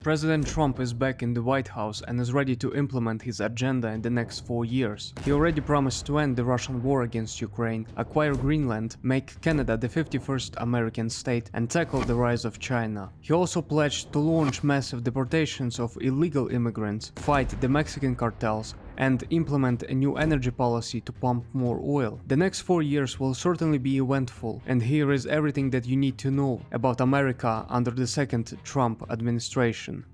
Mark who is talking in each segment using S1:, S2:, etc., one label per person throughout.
S1: President Trump is back in the White House and is ready to implement his agenda in the next 4 years. He already promised to end the Russian war against Ukraine, acquire Greenland, make Canada the 51st American state, and tackle the rise of China. He also pledged to launch massive deportations of illegal immigrants, fight the Mexican cartels, and implement a new energy policy to pump more oil. The next 4 years will certainly be eventful, and here is everything that you need to know about America under the second Trump administration.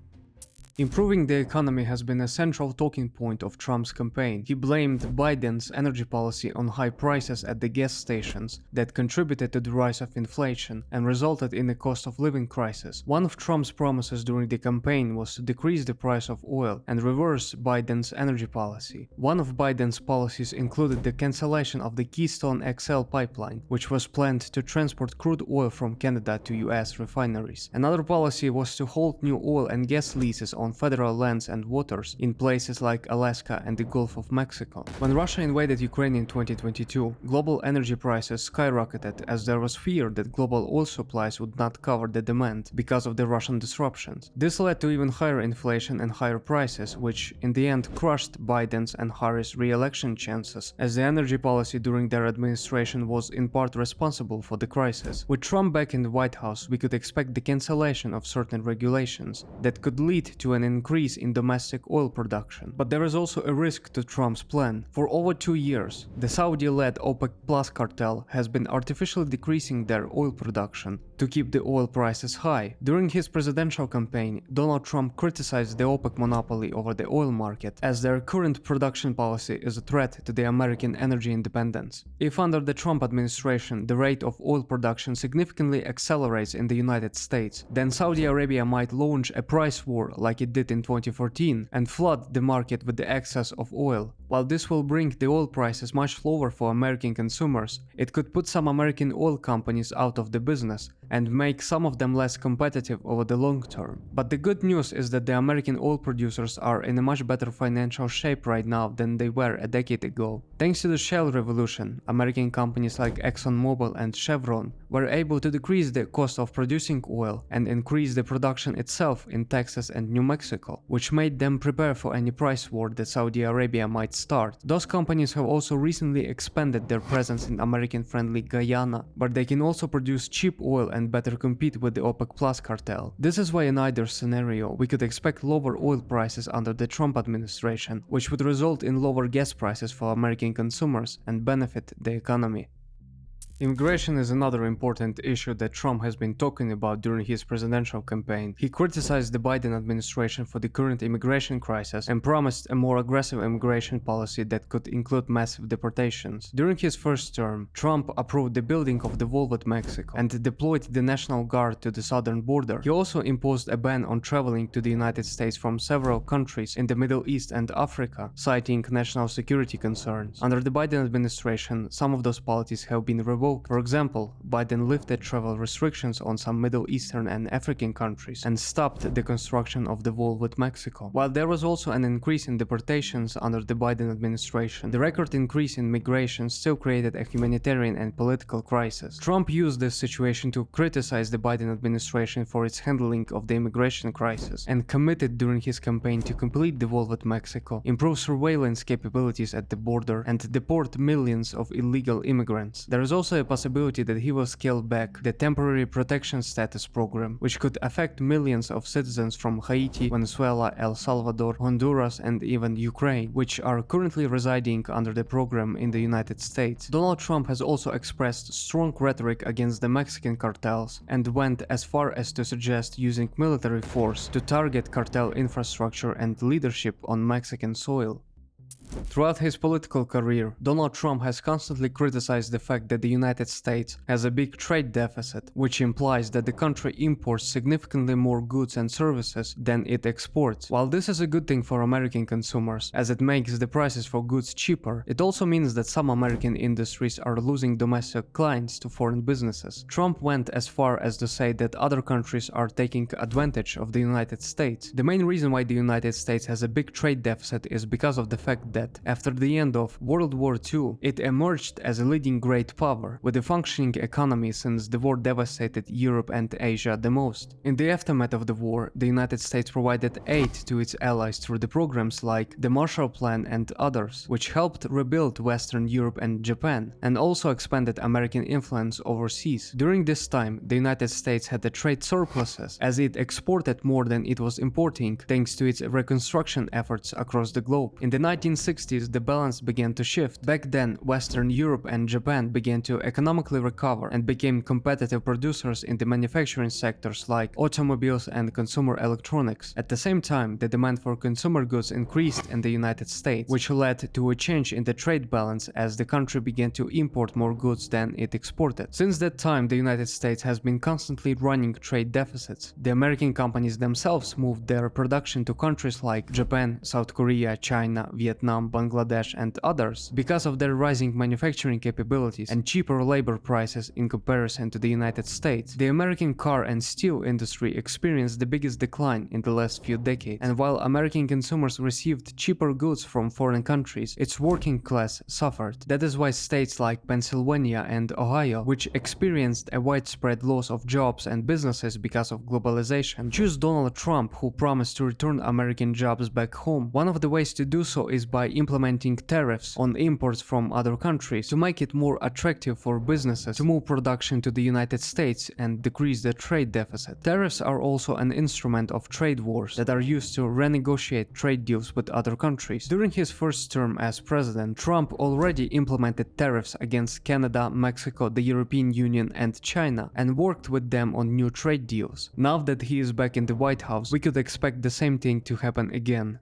S1: Improving the economy has been a central talking point of Trump's campaign. He blamed Biden's energy policy on high prices at the gas stations that contributed to the rise of inflation and resulted in a cost of living crisis. One of Trump's promises during the campaign was to decrease the price of oil and reverse Biden's energy policy. One of Biden's policies included the cancellation of the Keystone XL pipeline, which was planned to transport crude oil from Canada to US refineries. Another policy was to halt new oil and gas leases on federal lands and waters in places like Alaska and the Gulf of Mexico. When Russia invaded Ukraine in 2022, global energy prices skyrocketed as there was fear that global oil supplies would not cover the demand because of the Russian disruptions. This led to even higher inflation and higher prices, which in the end crushed Biden's and Harris' re-election chances, as the energy policy during their administration was in part responsible for the crisis. With Trump back in the White House, we could expect the cancellation of certain regulations that could lead to an increase in domestic oil production. But there is also a risk to Trump's plan. For over 2 years, the Saudi-led OPEC Plus cartel has been artificially decreasing their oil production to keep the oil prices high. During his presidential campaign, Donald Trump criticized the OPEC monopoly over the oil market, as their current production policy is a threat to the American energy independence. If under the Trump administration the rate of oil production significantly accelerates in the United States, then Saudi Arabia might launch a price war like it did in 2014 and flood the market with the excess of oil. While this will bring the oil prices much lower for American consumers, it could put some American oil companies out of the business and make some of them less competitive over the long term. But the good news is that the American oil producers are in a much better financial shape right now than they were a decade ago. Thanks to the shale revolution, American companies like ExxonMobil and Chevron were able to decrease the cost of producing oil and increase the production itself in Texas and New Mexico, which made them prepare for any price war that Saudi Arabia might start. Those companies have also recently expanded their presence in American-friendly Guyana, but they can also produce cheap oil and better compete with the OPEC Plus cartel. This is why in either scenario we could expect lower oil prices under the Trump administration, which would result in lower gas prices for American consumers and benefit the economy. Immigration is another important issue that Trump has been talking about during his presidential campaign. He criticized the Biden administration for the current immigration crisis and promised a more aggressive immigration policy that could include massive deportations. During his first term, Trump approved the building of the wall with Mexico and deployed the National Guard to the southern border. He also imposed a ban on traveling to the United States from several countries in the Middle East and Africa, citing national security concerns. Under the Biden administration, some of those policies have been revoked. For example, Biden lifted travel restrictions on some Middle Eastern and African countries and stopped the construction of the wall with Mexico. While there was also an increase in deportations under the Biden administration, the record increase in migration still created a humanitarian and political crisis. Trump used this situation to criticize the Biden administration for its handling of the immigration crisis and committed during his campaign to complete the wall with Mexico, improve surveillance capabilities at the border, and deport millions of illegal immigrants. There is also a possibility that he will scale back the temporary protection status program, which could affect millions of citizens from Haiti, Venezuela, El Salvador, Honduras, and even Ukraine, which are currently residing under the program in the United States. Donald Trump has also expressed strong rhetoric against the Mexican cartels and went as far as to suggest using military force to target cartel infrastructure and leadership on Mexican soil. Throughout his political career, Donald Trump has constantly criticized the fact that the United States has a big trade deficit, which implies that the country imports significantly more goods and services than it exports. While this is a good thing for American consumers, as it makes the prices for goods cheaper, it also means that some American industries are losing domestic clients to foreign businesses. Trump went as far as to say that other countries are taking advantage of the United States. The main reason why the United States has a big trade deficit is because of the fact that that, after the end of World War II, it emerged as a leading great power, with a functioning economy since the war devastated Europe and Asia the most. In the aftermath of the war, the United States provided aid to its allies through the programs like the Marshall Plan and others, which helped rebuild Western Europe and Japan, and also expanded American influence overseas. During this time, the United States had a trade surpluses, as it exported more than it was importing thanks to its reconstruction efforts across the globe. In the 1960s, the balance began to shift. Back then, Western Europe and Japan began to economically recover and became competitive producers in the manufacturing sectors like automobiles and consumer electronics. At the same time, the demand for consumer goods increased in the United States, which led to a change in the trade balance as the country began to import more goods than it exported. Since that time, the United States has been constantly running trade deficits. The American companies themselves moved their production to countries like Japan, South Korea, China, Vietnam, Bangladesh, and others because of their rising manufacturing capabilities and cheaper labor prices in comparison to the United States. The American car and steel industry experienced the biggest decline in the last few decades, and while American consumers received cheaper goods from foreign countries, its working class suffered. That is why states like Pennsylvania and Ohio, which experienced a widespread loss of jobs and businesses because of globalization, choose Donald Trump, who promised to return American jobs back home. One of the ways to do so is by implementing tariffs on imports from other countries to make it more attractive for businesses to move production to the United States and decrease the trade deficit. Tariffs are also an instrument of trade wars that are used to renegotiate trade deals with other countries. During his first term as president, Trump already implemented tariffs against Canada, Mexico, the European Union, and China, and worked with them on new trade deals. Now that he is back in the White House, we could expect the same thing to happen again.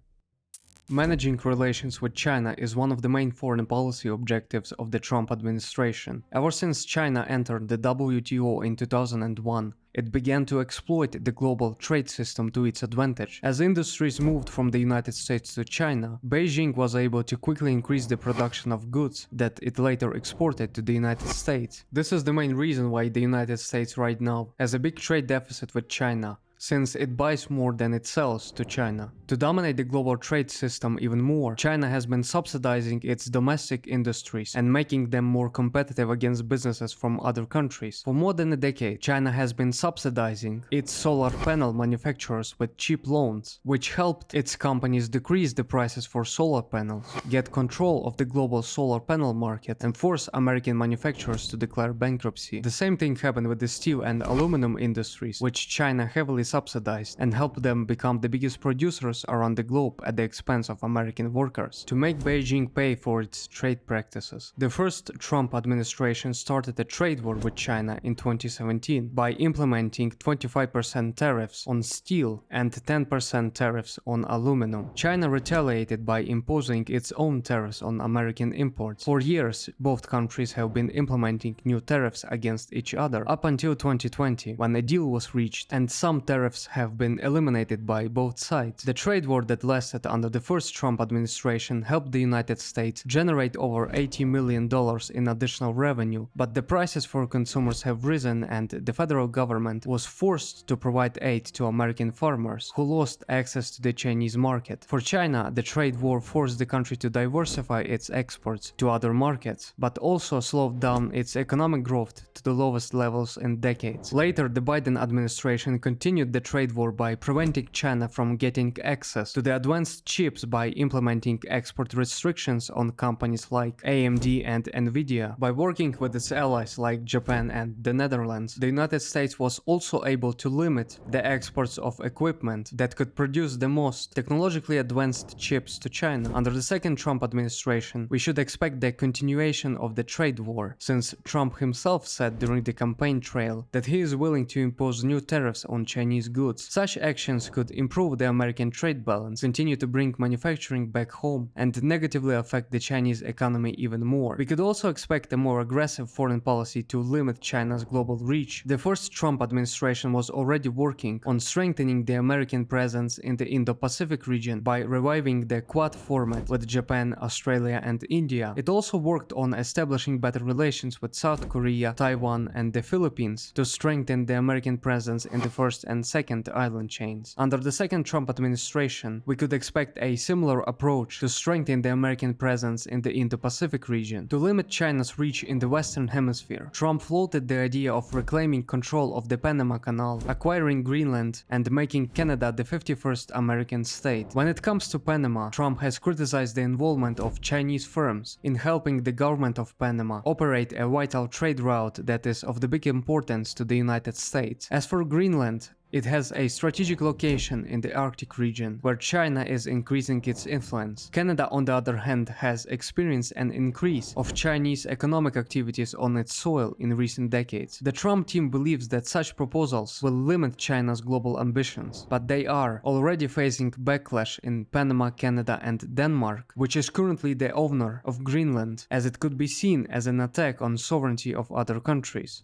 S1: Managing relations with China is one of the main foreign policy objectives of the Trump administration. Ever since China entered the WTO in 2001, it began to exploit the global trade system to its advantage. As industries moved from the United States to China, Beijing was able to quickly increase the production of goods that it later exported to the United States. This is the main reason why the United States right now has a big trade deficit with China, since it buys more than it sells to China. To dominate the global trade system even more, China has been subsidizing its domestic industries and making them more competitive against businesses from other countries. For more than a decade, China has been subsidizing its solar panel manufacturers with cheap loans, which helped its companies decrease the prices for solar panels, get control of the global solar panel market, and force American manufacturers to declare bankruptcy. The same thing happened with the steel and aluminum industries, which China heavily subsidized and helped them become the biggest producers around the globe at the expense of American workers, to make Beijing pay for its trade practices. The first Trump administration started a trade war with China in 2017 by implementing 25% tariffs on steel and 10% tariffs on aluminum. China retaliated by imposing its own tariffs on American imports. For years, both countries have been implementing new tariffs against each other, up until 2020, when a deal was reached and some tariffs have been eliminated by both sides. The trade war that lasted under the first Trump administration helped the United States generate over $80 million in additional revenue, but the prices for consumers have risen and the federal government was forced to provide aid to American farmers who lost access to the Chinese market. For China, the trade war forced the country to diversify its exports to other markets, but also slowed down its economic growth to the lowest levels in decades. Later, the Biden administration continued the trade war by preventing China from getting access to the advanced chips by implementing export restrictions on companies like AMD and Nvidia. By working with its allies like Japan and the Netherlands, the United States was also able to limit the exports of equipment that could produce the most technologically advanced chips to China. Under the second Trump administration, we should expect the continuation of the trade war, since Trump himself said during the campaign trail that he is willing to impose new tariffs on Chinese goods. Such actions could improve the American trade balance, continue to bring manufacturing back home, and negatively affect the Chinese economy even more. We could also expect a more aggressive foreign policy to limit China's global reach. The first Trump administration was already working on strengthening the American presence in the Indo-Pacific region by reviving the Quad format with Japan, Australia, and India. It also worked on establishing better relations with South Korea, Taiwan, and the Philippines to strengthen the American presence in the first and and second island chains. Under the second Trump administration, we could expect a similar approach to strengthen the American presence in the Indo-Pacific region. To limit China's reach in the Western Hemisphere, Trump floated the idea of reclaiming control of the Panama Canal, acquiring Greenland, and making Canada the 51st American state. When it comes to Panama, Trump has criticized the involvement of Chinese firms in helping the government of Panama operate a vital trade route that is of the big importance to the United States. As for Greenland, it has a strategic location in the Arctic region, where China is increasing its influence. Canada, on the other hand, has experienced an increase of Chinese economic activities on its soil in recent decades. The Trump team believes that such proposals will limit China's global ambitions, but they are already facing backlash in Panama, Canada, and Denmark, which is currently the owner of Greenland, as it could be seen as an attack on sovereignty of other countries.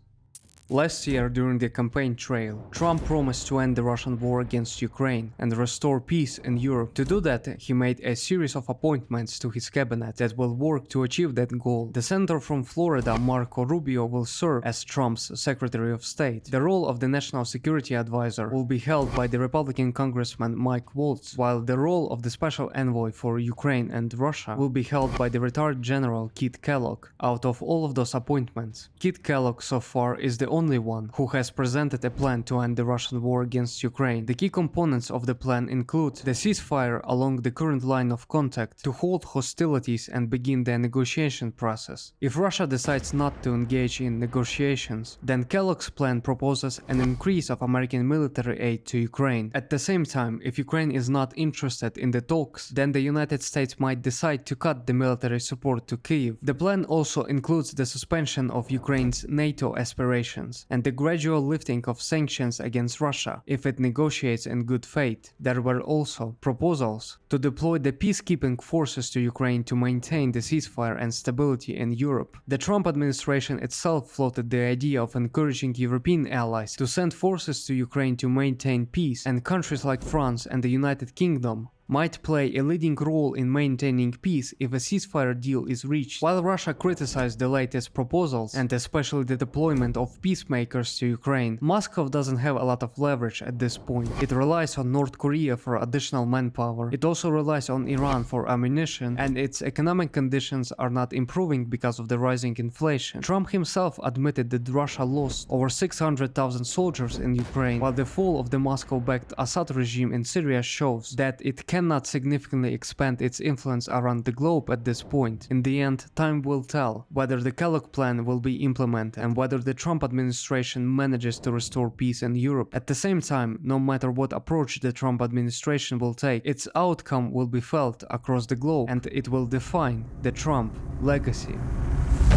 S1: Last year, during the campaign trail, Trump promised to end the Russian war against Ukraine and restore peace in Europe. To do that, he made a series of appointments to his cabinet that will work to achieve that goal. The senator from Florida, Marco Rubio, will serve as Trump's Secretary of State. The role of the National Security Advisor will be held by the Republican Congressman Mike Waltz, while the role of the Special Envoy for Ukraine and Russia will be held by the retired General Kit Kellogg. Out of all of those appointments, Kit Kellogg so far is the only one who has presented a plan to end the Russian war against Ukraine. The key components of the plan include the ceasefire along the current line of contact, to halt hostilities and begin the negotiation process. If Russia decides not to engage in negotiations, then Kellogg's plan proposes an increase of American military aid to Ukraine. At the same time, if Ukraine is not interested in the talks, then the United States might decide to cut the military support to Kyiv. The plan also includes the suspension of Ukraine's NATO aspirations and the gradual lifting of sanctions against Russia if it negotiates in good faith. There were also proposals to deploy the peacekeeping forces to Ukraine to maintain the ceasefire and stability in Europe. The Trump administration itself floated the idea of encouraging European allies to send forces to Ukraine to maintain peace, and countries like France and the United Kingdom might play a leading role in maintaining peace if a ceasefire deal is reached. While Russia criticized the latest proposals, and especially the deployment of peacemakers to Ukraine, Moscow doesn't have a lot of leverage at this point. It relies on North Korea for additional manpower, it also relies on Iran for ammunition, and its economic conditions are not improving because of the rising inflation. Trump himself admitted that Russia lost over 600,000 soldiers in Ukraine, while the fall of the Moscow-backed Assad regime in Syria shows that it cannot significantly expand its influence around the globe at this point. In the end, time will tell whether the Kellogg plan will be implemented and whether the Trump administration manages to restore peace in Europe. At the same time, no matter what approach the Trump administration will take, its outcome will be felt across the globe, and it will define the Trump legacy.